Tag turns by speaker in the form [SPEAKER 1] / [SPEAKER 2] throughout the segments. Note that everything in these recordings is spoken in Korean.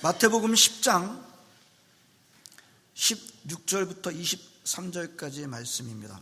[SPEAKER 1] 마태복음 10장 16절부터 23절까지의 말씀입니다.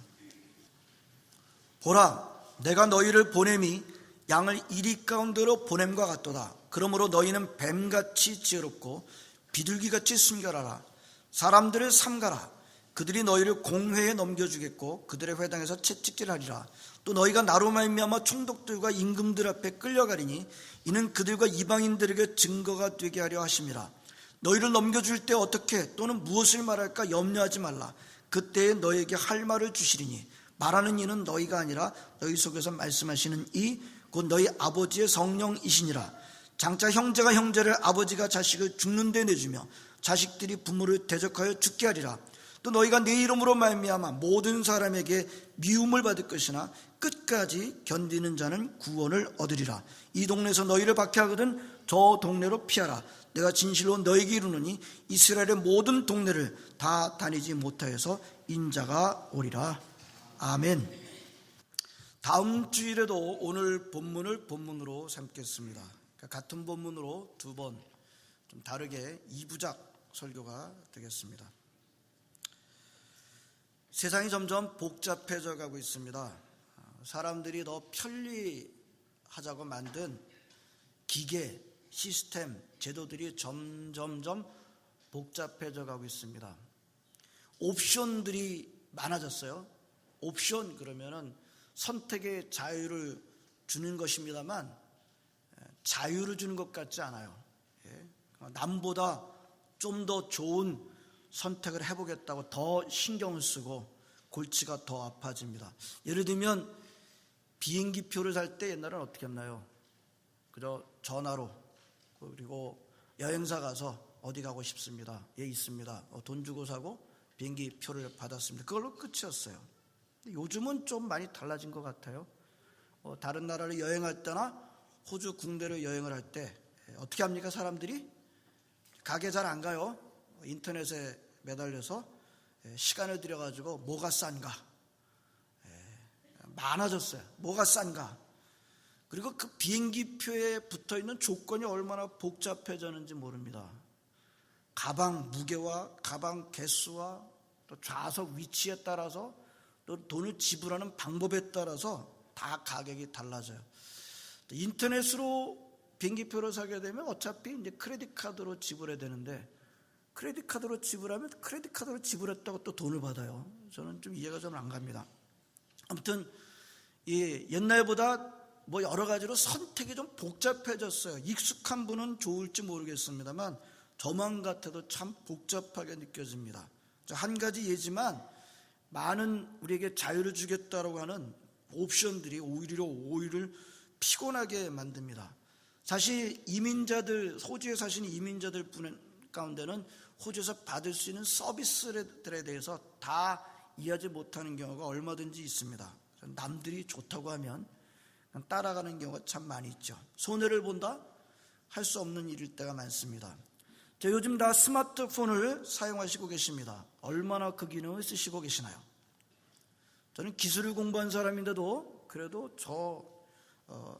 [SPEAKER 1] 보라, 내가 너희를 보냄이 양을 이리 가운데로 보냄과 같도다. 그러므로 너희는 뱀같이 지혜롭고 비둘기같이 순결하라. 사람들을 삼가라. 그들이 너희를 공회에 넘겨주겠고 그들의 회당에서 채찍질하리라. 또 너희가 나로 말미암아 총독들과 임금들 앞에 끌려가리니 이는 그들과 이방인들에게 증거가 되게 하려 하심이라. 너희를 넘겨줄 때 어떻게 또는 무엇을 말할까 염려하지 말라. 그때에 너희에게 할 말을 주시리니 말하는 이는 너희가 아니라 너희 속에서 말씀하시는 이 곧 너희 아버지의 성령이시니라. 장차 형제가 형제를, 아버지가 자식을 죽는 데 내주며 자식들이 부모를 대적하여 죽게 하리라. 또 너희가 내 이름으로 말미암아 모든 사람에게 미움을 받을 것이나 끝까지 견디는 자는 구원을 얻으리라. 이 동네에서 너희를 박해하거든 저 동네로 피하라. 내가 진실로 너희에게 이르노니 이스라엘의 모든 동네를 다 다니지 못하여서 인자가 오리라. 아멘. 다음 주일에도 오늘 본문을 본문으로 삼겠습니다. 같은 본문으로 두 번 좀 다르게 2부작 설교가 되겠습니다. 세상이 점점 복잡해져 가고 있습니다. 사람들이 더 편리하자고 만든 기계, 시스템, 제도들이 점점점 복잡해져 가고 있습니다. 옵션들이 많아졌어요. 옵션 그러면은 선택의 자유를 주는 것입니다만 자유를 주는 것 같지 않아요. 남보다 좀 더 좋은 선택을 해보겠다고 더 신경을 쓰고 골치가 더 아파집니다. 예를 들면 비행기표를 살 때 옛날에는 어떻게 했나요? 그저 전화로, 그리고 여행사 가서 어디 가고 싶습니다. 예, 있습니다. 돈 주고 사고 비행기표를 받았습니다. 그걸로 끝이었어요. 요즘은 좀 많이 달라진 것 같아요. 다른 나라를 여행할 때나 호주 국내를 여행을 할 때 어떻게 합니까? 사람들이 가게 잘 안 가요. 인터넷에 매달려서 시간을 들여가지고 뭐가 싼가 많아졌어요. 뭐가 싼가. 그리고 그 비행기표에 붙어있는 조건이 얼마나 복잡해졌는지 모릅니다. 가방 무게와 가방 개수와 또 좌석 위치에 따라서 또 돈을 지불하는 방법에 따라서 다 가격이 달라져요. 인터넷으로 비행기표를 사게 되면 어차피 이제 크레딧 카드로 지불해야 되는데 크레딧 카드로 지불하면 크레딧 카드로 지불했다고 또 돈을 받아요. 저는 좀 이해가 좀 안 갑니다. 아무튼 옛날보다 뭐 여러 가지로 선택이 좀 복잡해졌어요. 익숙한 분은 좋을지 모르겠습니다만 저만 같아도 참 복잡하게 느껴집니다. 한 가지 예지만 많은 우리에게 자유를 주겠다라고 하는 옵션들이 오히려 피곤하게 만듭니다. 사실 이민자들, 호주에 사시는 이민자들 가운데는 호주에서 받을 수 있는 서비스들에 대해서 다 이해하지 못하는 경우가 얼마든지 있습니다. 남들이 좋다고 하면 그냥 따라가는 경우가 참 많이 있죠. 손해를 본다? 할 수 없는 일일 때가 많습니다. 요즘 다 스마트폰을 사용하시고 계십니다. 얼마나 그 기능을 쓰시고 계시나요? 저는 기술을 공부한 사람인데도 그래도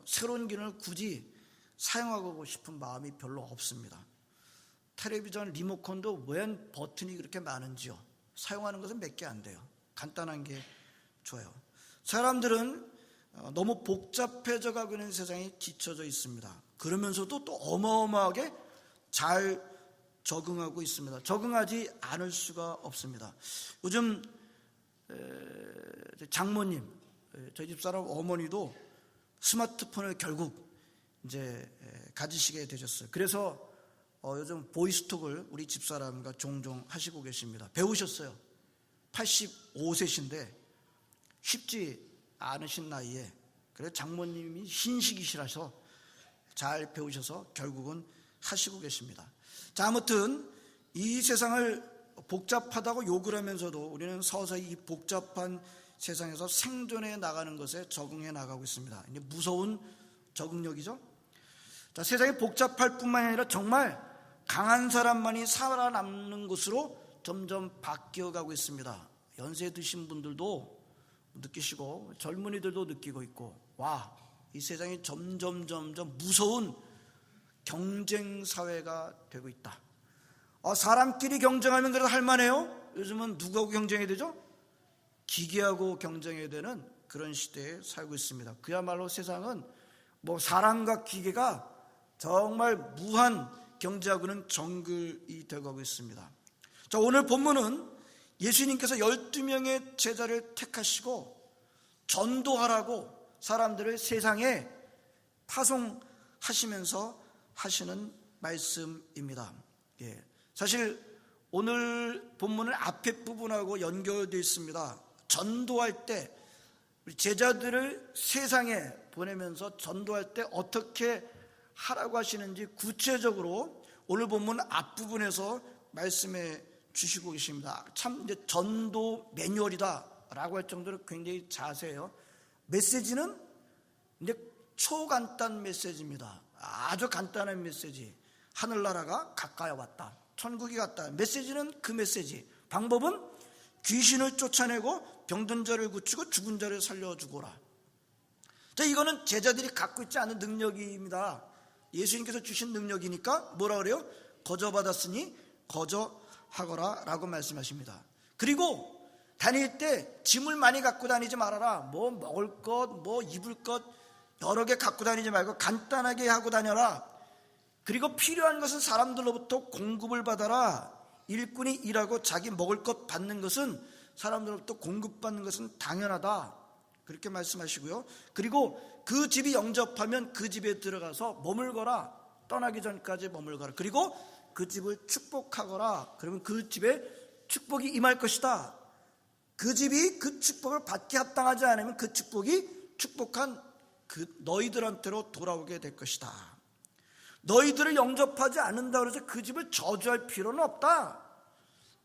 [SPEAKER 1] 새로운 기능을 굳이 사용하고 싶은 마음이 별로 없습니다. 텔레비전 리모컨도 웬 버튼이 그렇게 많은지요. 사용하는 것은 몇 개 안 돼요. 간단한 게 좋아요. 사람들은 너무 복잡해져 가고 있는 세상에 뒤처져 있습니다. 그러면서도 또 어마어마하게 잘 적응하고 있습니다. 적응하지 않을 수가 없습니다. 요즘 장모님, 저희 집사람 어머니도 스마트폰을 결국 이제 가지시게 되셨어요. 그래서 요즘 보이스톡을 우리 집사람과 종종 하시고 계십니다. 배우셨어요. 85세신데 쉽지 않으신 나이에 그래서 장모님이 신식이시라서 잘 배우셔서 결국은 하시고 계십니다. 자, 아무튼 이 세상을 복잡하다고 욕을 하면서도 우리는 서서히 이 복잡한 세상에서 생존해 나가는 것에 적응해 나가고 있습니다. 이제 무서운 적응력이죠. 자, 세상이 복잡할 뿐만 아니라 정말 강한 사람만이 살아남는 곳으로 점점 바뀌어가고 있습니다. 연세 드신 분들도 느끼시고 젊은이들도 느끼고 있고, 와, 이 세상이 점점 무서운 경쟁 사회가 되고 있다. 사람끼리 경쟁하면 그래도 할만해요. 요즘은 누구하고 경쟁해야 되죠? 기계하고 경쟁해야 되는 그런 시대에 살고 있습니다. 그야말로 세상은 사람과 기계가 정말 무한 경제하고는 정글이 되어가고 있습니다. 자, 오늘 본문은 예수님께서 12명의 제자를 택하시고 전도하라고 사람들을 세상에 파송하시면서 하시는 말씀입니다. 사실 오늘 본문은 앞에 부분하고 연결되어 있습니다. 전도할 때 우리 제자들을 세상에 보내면서 전도할 때 어떻게 하라고 하시는지 구체적으로 오늘 본문 앞부분에서 말씀해 주시고 계십니다. 참 이제 전도 매뉴얼이다라고 할 정도로 굉장히 자세해요. 메시지는 이제 초간단 메시지입니다. 아주 간단한 메시지. 하늘나라가 가까이 왔다. 천국이 갔다. 메시지는 그 메시지. 방법은 귀신을 쫓아내고 병든 자를 고치고 죽은 자를 살려주고라. 자, 이거는 제자들이 갖고 있지 않은 능력입니다. 예수님께서 주신 능력이니까 뭐라 그래요? 거저받았으니 거저하거라 라고 말씀하십니다. 그리고 다닐 때 짐을 많이 갖고 다니지 말아라. 먹을 것, 입을 것 여러 개 갖고 다니지 말고 간단하게 하고 다녀라. 그리고 필요한 것은 사람들로부터 공급을 받아라. 일꾼이 일하고 자기 먹을 것 받는 것은 사람들로부터 공급받는 것은 당연하다. 그렇게 말씀하시고요. 그리고 그 집이 영접하면 그 집에 들어가서 머물거라. 떠나기 전까지 머물거라. 그리고 그 집을 축복하거라. 그러면 그 집에 축복이 임할 것이다. 그 집이 그 축복을 받기 합당하지 않으면 그 축복이 축복한 그 너희들한테로 돌아오게 될 것이다. 너희들을 영접하지 않는다고 해서 그 집을 저주할 필요는 없다.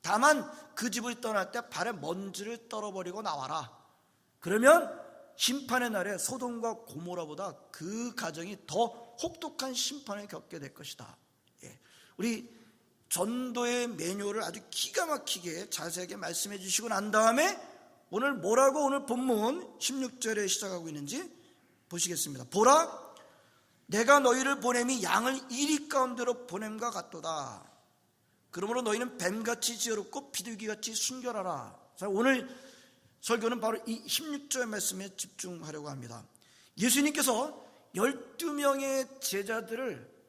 [SPEAKER 1] 다만 그 집을 떠날 때 발에 먼지를 떨어버리고 나와라. 그러면 심판의 날에 소돔과 고모라보다 그 가정이 더 혹독한 심판을 겪게 될 것이다. 우리 전도의 매뉴얼을 아주 기가 막히게 자세하게 말씀해 주시고 난 다음에 오늘 뭐라고 오늘 본문 16절에 시작하고 있는지 보시겠습니다. 보라, 내가 너희를 보냄이 양을 이리 가운데로 보냄과 같도다. 그러므로 너희는 뱀같이 지혜롭고 비둘기같이 순결하라. 자, 오늘 설교는 바로 이 16절 말씀에 집중하려고 합니다. 예수님께서 12명의 제자들을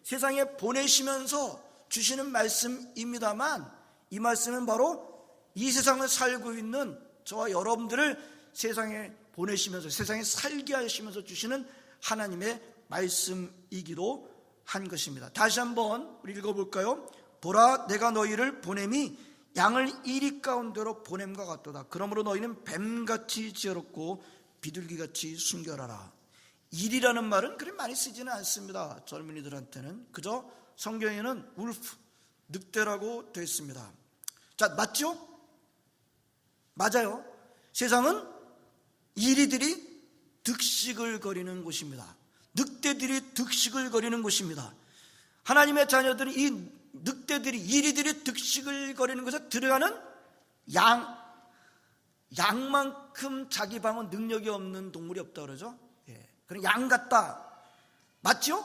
[SPEAKER 1] 세상에 보내시면서 주시는 말씀입니다만, 이 말씀은 바로 이 세상을 살고 있는 저와 여러분들을 세상에 보내시면서 세상에 살게 하시면서 주시는 하나님의 말씀이기도 한 것입니다. 다시 한번 우리 읽어볼까요? 보라, 내가 너희를 보냄이 양을 이리 가운데로 보냄과 같도다. 그러므로 너희는 뱀같이 지혜롭고 비둘기같이 순결하라. 일이라는 말은 그리 많이 쓰지는 않습니다. 젊은이들한테는 그저 성경에는 울프, 늑대라고 되어 있습니다. 자, 맞죠? 맞아요. 세상은 이리들이 득식을 거리는 곳입니다. 늑대들이 득식을 거리는 곳입니다. 하나님의 자녀들은 이 늑대들이, 이리들이 득식을 거리는 곳에 들어가는 양만큼 자기 방어 능력이 없는 동물이 없다 그러죠. 그럼 양 같다. 맞죠?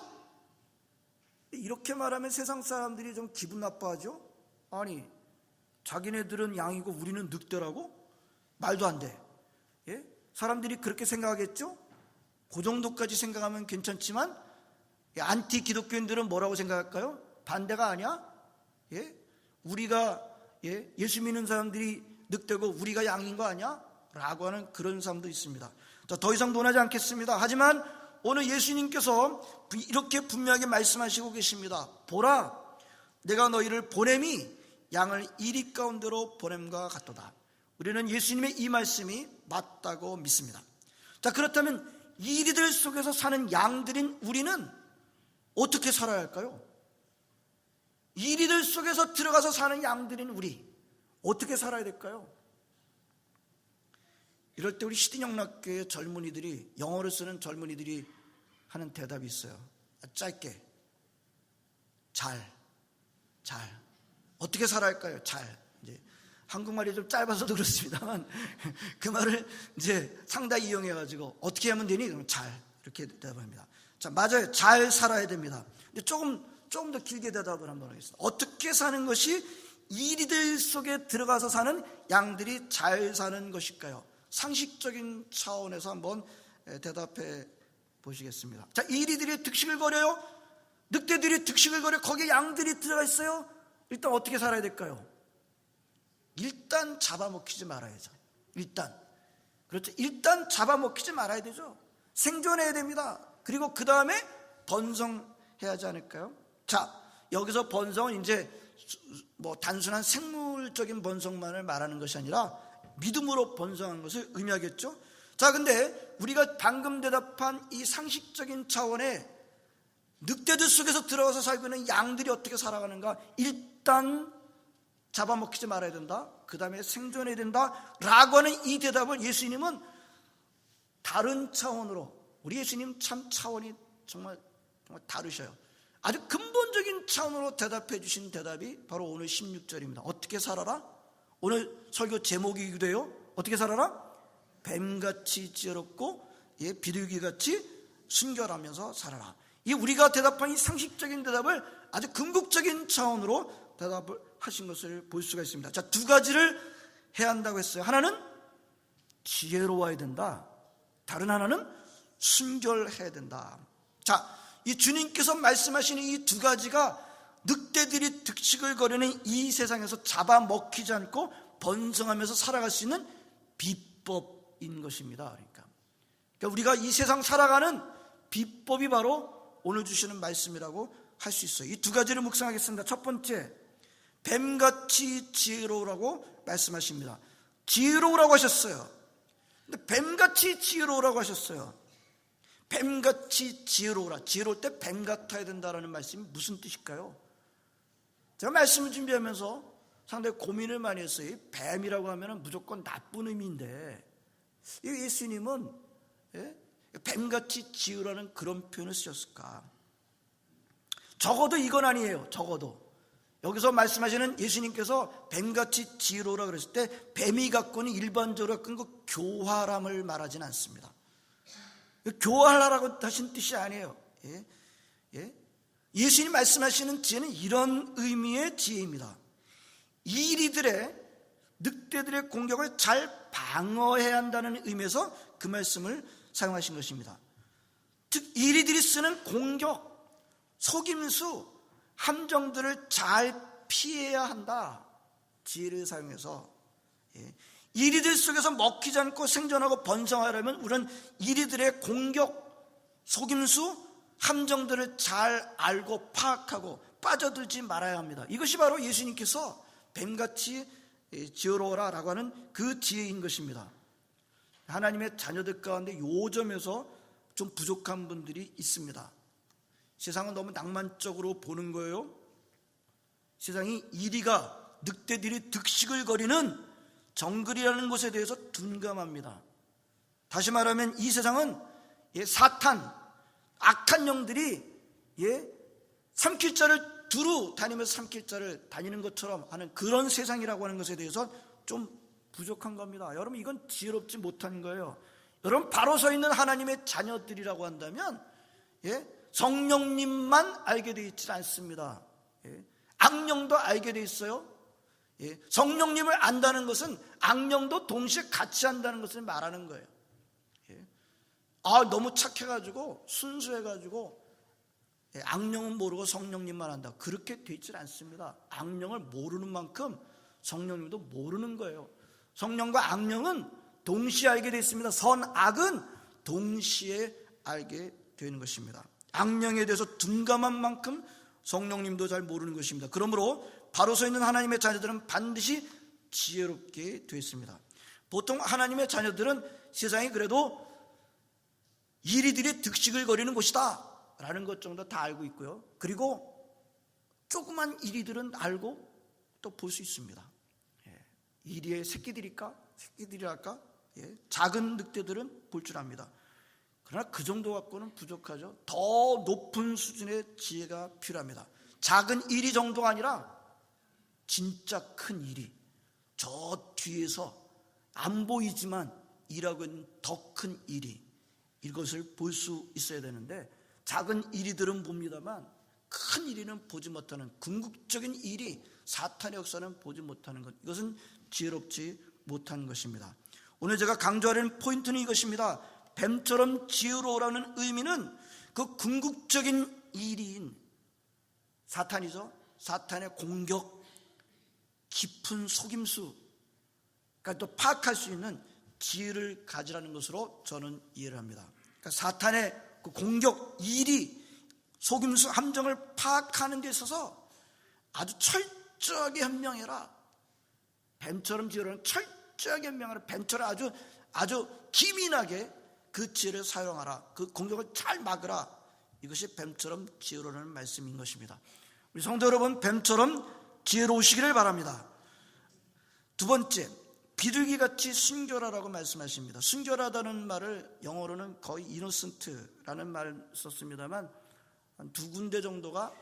[SPEAKER 1] 이렇게 말하면 세상 사람들이 좀 기분 나빠하죠. 아니, 자기네들은 양이고 우리는 늑대라고? 말도 안 돼. 사람들이 그렇게 생각하겠죠? 그 정도까지 생각하면 괜찮지만 안티 기독교인들은 뭐라고 생각할까요? 반대가 아니야? 우리가 예수 믿는 사람들이 늑대고 우리가 양인 거 아니야? 라고 하는 그런 사람도 있습니다. 자, 더 이상 논하지 않겠습니다. 하지만 오늘 예수님께서 이렇게 분명하게 말씀하시고 계십니다. 보라, 내가 너희를 보냄이 양을 이리 가운데로 보냄과 같도다. 우리는 예수님의 이 말씀이 맞다고 믿습니다. 자, 그렇다면 이리들 속에서 사는 양들인 우리는 어떻게 살아야 할까요? 이리들 속에서 들어가서 사는 양들인 우리 어떻게 살아야 될까요? 이럴 때 우리 시드영락교회 젊은이들이, 영어를 쓰는 젊은이들이 하는 대답이 있어요. 짧게. 잘. 어떻게 살아야 할까요? 잘. 이제 한국말이 좀 짧아서도 그렇습니다만 그 말을 이제 상당히 이용해가지고 어떻게 하면 되니? 그러면 잘. 이렇게 대답합니다. 자, 맞아요. 잘 살아야 됩니다. 근데 조금 더 길게 대답을 한번 하겠습니다. 어떻게 사는 것이 이리들 속에 들어가서 사는 양들이 잘 사는 것일까요? 상식적인 차원에서 한번 대답해 보시겠습니다. 자, 이리들이 득식을 거려요. 늑대들이 득식을 거려. 거기에 양들이 들어가 있어요. 일단 어떻게 살아야 될까요? 일단 잡아먹히지 말아야죠. 그렇죠. 일단 잡아먹히지 말아야 되죠. 생존해야 됩니다. 그리고 그 다음에 번성해야 하지 않을까요? 자, 여기서 번성은 이제 뭐 단순한 생물적인 번성만을 말하는 것이 아니라 믿음으로 번성한 것을 의미하겠죠. 자, 근데 우리가 방금 대답한 이 상식적인 차원의 늑대들 속에서 들어가서 살고 있는 양들이 어떻게 살아가는가? 일단 잡아먹히지 말아야 된다. 그 다음에 생존해야 된다 라고 하는 이 대답을 예수님은 다른 차원으로, 우리 예수님 참 차원이 정말 다르셔요. 아주 근본적인 차원으로 대답해 주신 대답이 바로 오늘 16절입니다. 어떻게 살아라? 오늘 설교 제목이기도 해요. 어떻게 살아라? 뱀같이 지혜롭고 비둘기같이 순결하면서 살아라. 이 우리가 대답한 이 상식적인 대답을 아주 궁극적인 차원으로 대답을 하신 것을 볼 수가 있습니다. 자, 두 가지를 해야 한다고 했어요. 하나는 지혜로워야 된다. 다른 하나는 순결해야 된다. 자, 이 주님께서 말씀하시는 이 두 가지가 늑대들이 득식을 거리는 이 세상에서 잡아먹히지 않고 번성하면서 살아갈 수 있는 비법인 것입니다. 그러니까 우리가 이 세상 살아가는 비법이 바로 오늘 주시는 말씀이라고 할 수 있어요. 이 두 가지를 묵상하겠습니다. 첫 번째, 뱀같이 지혜로우라고 말씀하십니다. 지혜로우라고 하셨어요. 근데 뱀같이 지혜로우라고 하셨어요. 뱀같이 지혜로우라. 지혜로울 때 뱀 같아야 된다는 말씀이 무슨 뜻일까요? 제가 말씀을 준비하면서 상당히 고민을 많이 했어요. 뱀이라고 하면 무조건 나쁜 의미인데 예수님은 뱀같이 지혜라는 그런 표현을 쓰셨을까? 적어도 이건 아니에요. 적어도 여기서 말씀하시는 예수님께서 뱀같이 지혜로우라 그랬을 때 뱀이 갖고는 일반적으로 갖고 있는 교활함을 말하지는 않습니다. 교활하라고 하신 뜻이 아니에요. 예수님 말씀하시는 지혜는 이런 의미의 지혜입니다. 이리들의 늑대들의 공격을 잘 방어해야 한다는 의미에서 그 말씀을 사용하신 것입니다. 즉 이리들이 쓰는 공격, 속임수, 함정들을 잘 피해야 한다. 지혜를 사용해서 이리들 속에서 먹히지 않고 생존하고 번성하려면 우리는 이리들의 공격, 속임수, 함정들을 잘 알고 파악하고 빠져들지 말아야 합니다. 이것이 바로 예수님께서 뱀같이 지혜로워라 라고 하는 그 지혜인 것입니다. 하나님의 자녀들 가운데 요 점에서 좀 부족한 분들이 있습니다. 세상은 너무 낭만적으로 보는 거예요. 세상이 이리가 늑대들이 득식을 거리는 정글이라는 것에 대해서 둔감합니다. 다시 말하면 이 세상은 사탄, 악한 영들이 산길자를 두루 다니면서 산길자를 다니는 것처럼 하는 그런 세상이라고 하는 것에 대해서 좀 부족한 겁니다. 여러분, 이건 지혜롭지 못한 거예요. 여러분, 바로 서 있는 하나님의 자녀들이라고 한다면 성령님만 알게 되어 있지 않습니다. 악령도 알게 되어 있어요. 성령님을 안다는 것은 악령도 동시에 같이 한다는 것을 말하는 거예요. 너무 착해가지고 순수해가지고 악령은 모르고 성령님만 안다. 그렇게 되어 있지 않습니다. 악령을 모르는 만큼 성령님도 모르는 거예요. 성령과 악령은 동시에 알게 되어 있습니다. 선악은 동시에 알게 되는 것입니다. 악령에 대해서 둔감한 만큼 성령님도 잘 모르는 것입니다. 그러므로 바로 서 있는 하나님의 자녀들은 반드시 지혜롭게 되어 있습니다. 보통 하나님의 자녀들은 세상이 그래도 이리들이 득식을 거리는 곳이다 라는 것 정도 다 알고 있고요. 그리고 조그만 이리들은 알고 또 볼 수 있습니다. 이리의 새끼들일까? 작은 늑대들은 볼 줄 압니다. 그러나 그 정도 갖고는 부족하죠. 더 높은 수준의 지혜가 필요합니다. 작은 이리 정도가 아니라 진짜 큰 이리, 저 뒤에서 안 보이지만 일하고 있는 더 큰 이리, 이것을 볼 수 있어야 되는데 작은 일이들은 봅니다만 큰 일이는 보지 못하는, 궁극적인 일이 사탄의 역사는 보지 못하는 것, 이것은 지혜롭지 못한 것입니다. 오늘 제가 강조하려는 포인트는 이것입니다. 뱀처럼 지혜로우라는 의미는 그 궁극적인 일인 사탄이죠. 사탄의 공격, 깊은 속임수, 그러니까 또 파악할 수 있는 지혜를 가지라는 것으로 저는 이해를 합니다. 그러니까 사탄의 그 공격, 일이 속임수, 함정을 파악하는 데 있어서 아주 철저하게 현명해라. 뱀처럼 지혜로는 철저하게 현명하라. 뱀처럼 아주 기민하게 그 지혜를 사용하라. 그 공격을 잘 막으라. 이것이 뱀처럼 지혜로라는 말씀인 것입니다. 우리 성도 여러분, 뱀처럼 지혜로우시기를 바랍니다. 두 번째, 비둘기같이 순결하라고 말씀하십니다. 순결하다는 말을 영어로는 거의 innocent라는 말을 썼습니다만 한 두 군데 정도가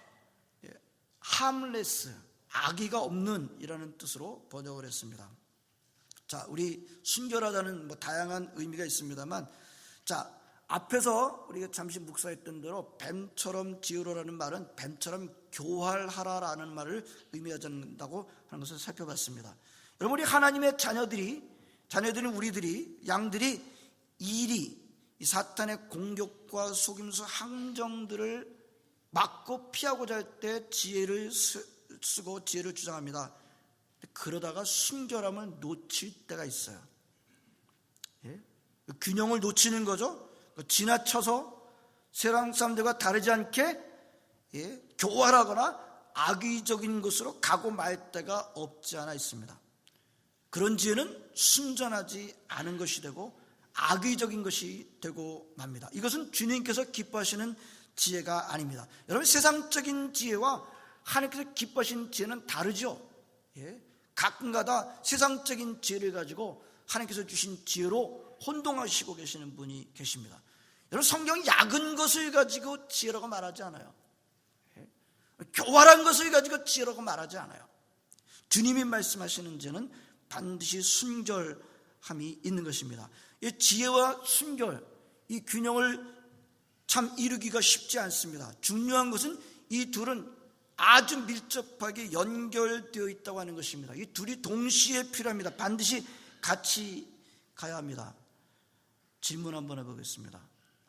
[SPEAKER 1] harmless, 악의가 없는 이라는 뜻으로 번역을 했습니다. 자, 우리 순결하다는 다양한 의미가 있습니다만, 자, 앞에서 우리가 잠시 묵상했던 대로 뱀처럼 지혜로라는 말은 뱀처럼 교활하라라는 말을 의미한다고 하는 것을 살펴봤습니다. 여러분, 우리 하나님의 자녀들인 우리들이, 양들이 이 사탄의 공격과 속임수, 함정들을 막고 피하고자 할 때 지혜를 쓰고 지혜를 주장합니다. 그러다가 순결함을 놓칠 때가 있어요. 예? 균형을 놓치는 거죠. 지나쳐서 세상 사람들과 다르지 않게 교활하거나 악의적인 것으로 가고 말 때가 없지 않아 있습니다. 그런 지혜는 순전하지 않은 것이 되고 악의적인 것이 되고 맙니다. 이것은 주님께서 기뻐하시는 지혜가 아닙니다. 여러분, 세상적인 지혜와 하나님께서 기뻐하시는 지혜는 다르죠. 가끔가다 세상적인 지혜를 가지고 하나님께서 주신 지혜로 혼동하시고 계시는 분이 계십니다. 여러분, 성경이 작은 것을 가지고 지혜라고 말하지 않아요. 교활한 것을 가지고 지혜라고 말하지 않아요. 주님이 말씀하시는 지혜는 반드시 순결함이 있는 것입니다. 이 지혜와 순결, 이 균형을 참 이루기가 쉽지 않습니다. 중요한 것은 이 둘은 아주 밀접하게 연결되어 있다고 하는 것입니다. 이 둘이 동시에 필요합니다. 반드시 같이 가야 합니다. 질문 한번 해보겠습니다.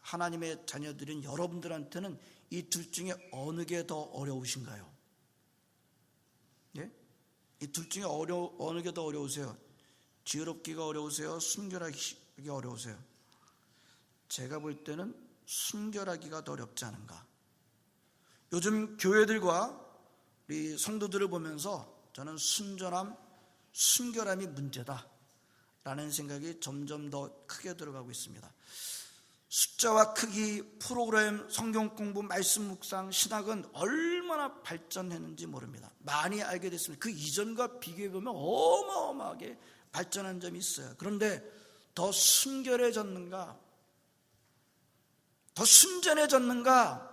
[SPEAKER 1] 하나님의 자녀들인 여러분들한테는 이 둘 중에 어느 게 더 어려우신가요? 예? 이 둘 중에 어느 게 더 어려우세요? 지혜롭기가 어려우세요? 순결하기가 어려우세요? 제가 볼 때는 순결하기가 더 어렵지 않은가. 요즘 교회들과 우리 성도들을 보면서 저는 순결함이 문제다라는 생각이 점점 더 크게 들어가고 있습니다. 숫자와 크기, 프로그램, 성경 공부, 말씀 묵상, 신학은 얼마나 발전했는지 모릅니다. 많이 알게 됐습니다. 그 이전과 비교해보면 어마어마하게 발전한 점이 있어요. 그런데 더 순결해졌는가? 더 순전해졌는가?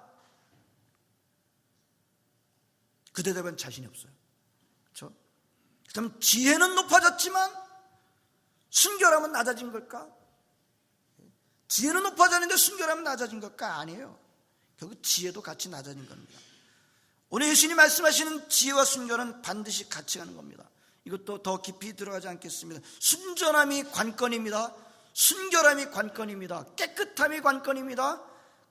[SPEAKER 1] 그 대답은 자신이 없어요. 그렇죠? 그럼 지혜는 높아졌지만 순결함은 낮아진 걸까? 지혜는 높아졌는데 순결함은 낮아진 걸까? 아니에요. 결국 지혜도 같이 낮아진 겁니다. 오늘 예수님이 말씀하시는 지혜와 순결은 반드시 같이 가는 겁니다. 이것도 더 깊이 들어가지 않겠습니다. 순전함이 관건입니다. 순결함이 관건입니다. 깨끗함이 관건입니다.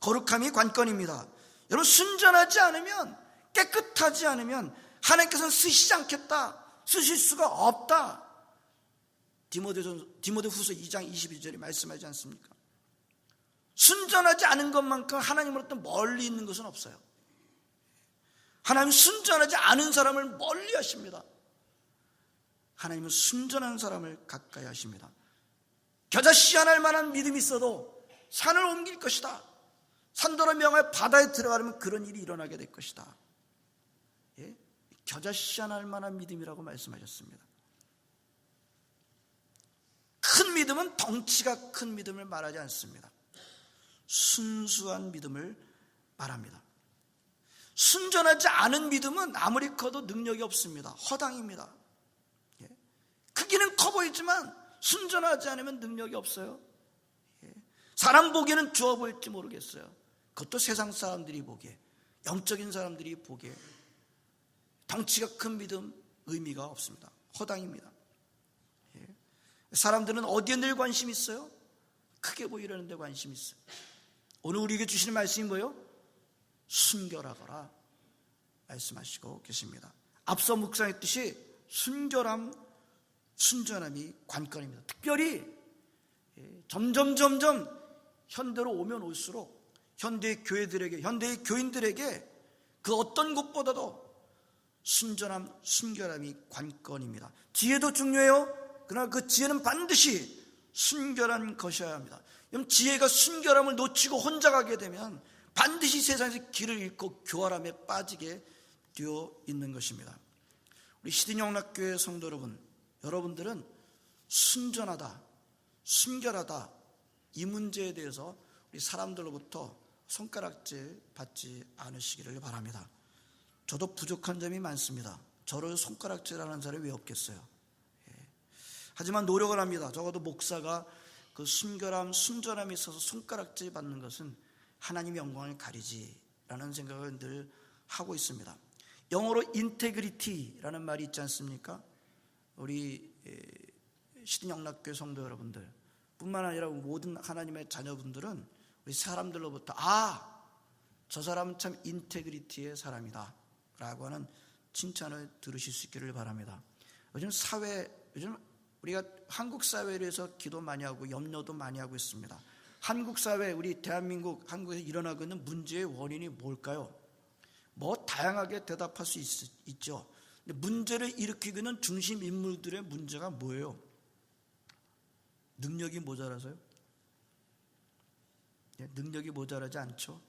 [SPEAKER 1] 거룩함이 관건입니다. 여러분, 순전하지 않으면, 깨끗하지 않으면 하나님께서는 쓰시지 않겠다, 쓰실 수가 없다. 디모데후서 2장 22절에 말씀하지 않습니까? 순전하지 않은 것만큼 하나님으로부터 멀리 있는 것은 없어요. 하나님은 순전하지 않은 사람을 멀리 하십니다. 하나님은 순전한 사람을 가까이 하십니다. 겨자씨안할 만한 믿음이 있어도 산을 옮길 것이다. 산더러 명하여 바다에 들어가려면 그런 일이 일어나게 될 것이다. 예? 겨자씨안할 만한 믿음이라고 말씀하셨습니다. 큰 믿음은 덩치가 큰 믿음을 말하지 않습니다. 순수한 믿음을 말합니다. 순전하지 않은 믿음은 아무리 커도 능력이 없습니다. 허당입니다. 예? 크기는 커 보이지만 순전하지 않으면 능력이 없어요. 예? 사람 보기에는 좋아 보일지 모르겠어요. 그것도 세상 사람들이 보기에, 영적인 사람들이 보기에 덩치가 큰 믿음 의미가 없습니다. 허당입니다. 사람들은 어디에 늘 관심이 있어요? 크게 보이려는 데 관심이 있어요. 오늘 우리에게 주시는 말씀이 뭐예요? 순결하거라 말씀하시고 계십니다. 앞서 묵상했듯이 순전함이 관건입니다. 특별히 점점 현대로 오면 올수록 현대의 교회들에게, 현대의 교인들에게 그 어떤 것보다도 순결함이 관건입니다. 지혜도 중요해요. 그러나 그 지혜는 반드시 순결한 것이어야 합니다. 그럼 지혜가 순결함을 놓치고 혼자 가게 되면 반드시 세상에서 길을 잃고 교활함에 빠지게 되어 있는 것입니다. 우리 시드니영락교회 성도 여러분, 여러분들은 순전하다, 순결하다 이 문제에 대해서 우리 사람들로부터 손가락질 받지 않으시기를 바랍니다. 저도 부족한 점이 많습니다. 저를 손가락질하는 사람이 왜 없겠어요? 하지만 노력을 합니다. 적어도 목사가 그 순전함이 있어서 손가락질 받는 것은 하나님의 영광을 가리지라는 생각을 늘 하고 있습니다. 영어로 인테그리티라는 말이 있지 않습니까? 우리 시드니영락교회 성도 여러분들 뿐만 아니라 모든 하나님의 자녀분들은 우리 사람들로부터 저 사람은 참 인테그리티의 사람이다 라고 하는 칭찬을 들으실 수 있기를 바랍니다. 요즘 우리가 한국 사회에 대해서 기도 많이 하고 염려도 많이 하고 있습니다. 한국 사회, 우리 대한민국, 한국에서 일어나고 있는 문제의 원인이 뭘까요? 다양하게 대답할 수 있죠. 근데 문제를 일으키고 있는 중심 인물들의 문제가 뭐예요? 능력이 모자라서요? 능력이 모자라지 않죠.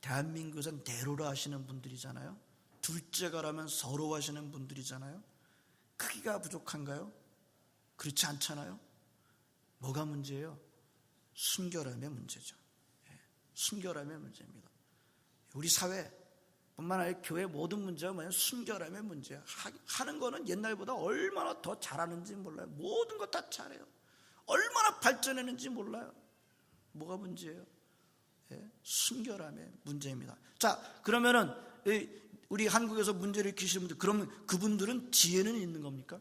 [SPEAKER 1] 대한민국에서 내로라 하시는 분들이잖아요. 둘째가라면 서러워하시는 분들이잖아요. 크기가 부족한가요? 그렇지 않잖아요. 뭐가 문제예요? 순결함의 문제죠. 순결함의 문제입니다. 우리 사회뿐만 아니라 교회 모든 문제가 뭐냐면 순결함의 문제예요. 하는 거는 옛날보다 얼마나 더 잘하는지 몰라요. 모든 거 다 잘해요. 얼마나 발전했는지 몰라요. 뭐가 문제예요? 순결함의 문제입니다. 자, 그러면은 우리 한국에서 문제를 일으키시는 분들, 그러면 그분들은 지혜는 있는 겁니까?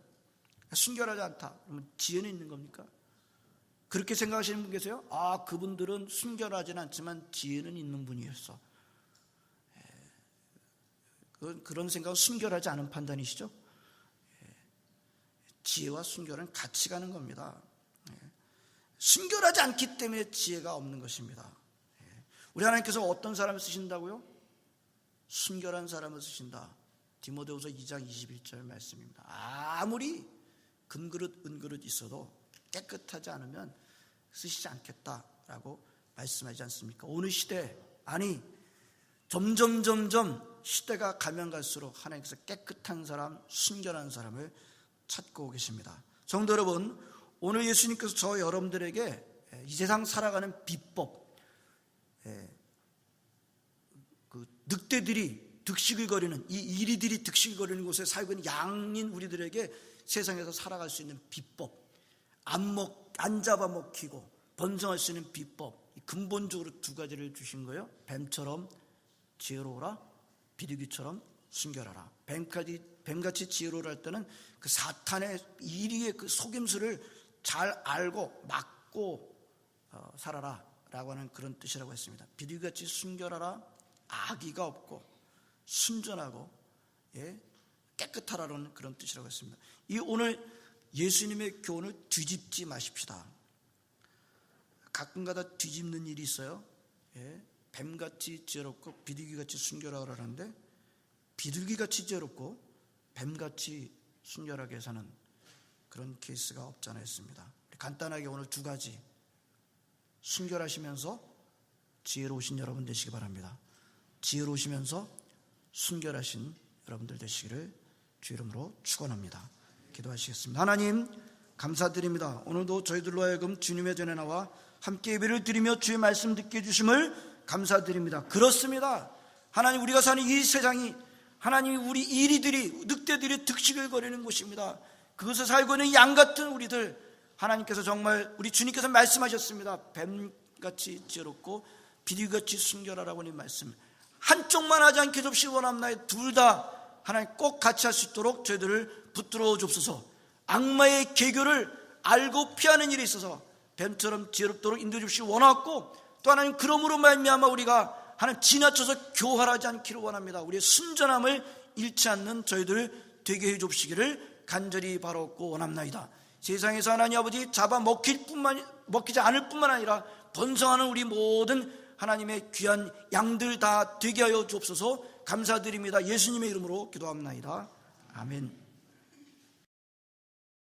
[SPEAKER 1] 순결하지 않다. 그러면 지혜는 있는 겁니까? 그렇게 생각하시는 분 계세요? 그분들은 순결하지는 않지만 지혜는 있는 분이었어. 그런 생각은 순결하지 않은 판단이시죠? 지혜와 순결은 같이 가는 겁니다. 순결하지 않기 때문에 지혜가 없는 것입니다. 우리 하나님께서 어떤 사람을 쓰신다고요? 순결한 사람을 쓰신다. 디모데후서 2장 21절 말씀입니다. 아무리 금그릇 은그릇 있어도 깨끗하지 않으면 쓰시지 않겠다라고 말씀하지 않습니까? 오늘 시대, 점점 시대가 가면 갈수록 하나님께서 깨끗한 사람, 순결한 사람을 찾고 계십니다. 성도 여러분, 오늘 예수님께서 저 여러분들에게 이 세상 살아가는 비법, 그 늑대들이 득식을 거리는, 이 이리들이 득식을 거리는 곳에 살고 있는 양인 우리들에게 세상에서 살아갈 수 있는 비법, 안 잡아먹히고 번성할 수 있는 비법, 근본적으로 두 가지를 주신 거예요. 뱀처럼 지혜로워라, 비둘기처럼 순결하라. 뱀같이 지혜로우라 할 때는 그 사탄의 이리의 그 속임수를 잘 알고 막고 살아라 라고 하는 그런 뜻이라고 했습니다. 비둘기같이 순결하라, 악의가 없고 순전하고 깨끗하라는 그런 뜻이라고 했습니다. 이 오늘 예수님의 교훈을 뒤집지 마십시다. 가끔가다 뒤집는 일이 있어요. 뱀같이 지혜롭고 비둘기같이 순결하라는데, 비둘기같이 지혜롭고 뱀같이 순결하게 사는 그런 케이스가 없지 않아 있습니다. 간단하게 오늘 두 가지, 순결하시면서 지혜로우신 여러분 되시기 바랍니다. 지혜로우시면서 순결하신 여러분들 되시기를 주 이름으로 축원합니다. 기도하시겠습니다. 하나님 감사드립니다. 오늘도 저희들로 하여금 주님의 전에 나와 함께 예배를 드리며 주의 말씀 듣게 해주심을 감사드립니다. 그렇습니다. 하나님, 우리가 사는 이 세상이 하나님이 우리 이리들이, 늑대들이 득식을 거리는 곳입니다. 그것에 살고 있는 양 같은 우리들, 하나님께서 정말, 우리 주님께서 말씀하셨습니다. 뱀같이 지혜롭고 비리같이 숨겨라라고 하는 말씀. 한쪽만 하지 않게 좁시 원합나이다. 둘 다 하나님 꼭 같이 할 수 있도록 저희들을 붙들어 줍소서. 악마의 계교를 알고 피하는 일에 있어서 뱀처럼 지혜롭도록 인도해 주시기 원하고, 또 하나님 그러므로 말미암아 우리가 하나님 지나쳐서 교활하지 않기를 원합니다. 우리의 순전함을 잃지 않는 저희들 되게 해 주시기를 간절히 바라옵고 원합나이다. 세상에서 하나님 아버지 먹히지 않을 뿐만 아니라 번성하는 우리 모든 하나님의 귀한 양들 다 되게 하여 주옵소서. 감사드립니다. 예수님의 이름으로 기도합나이다. 아멘.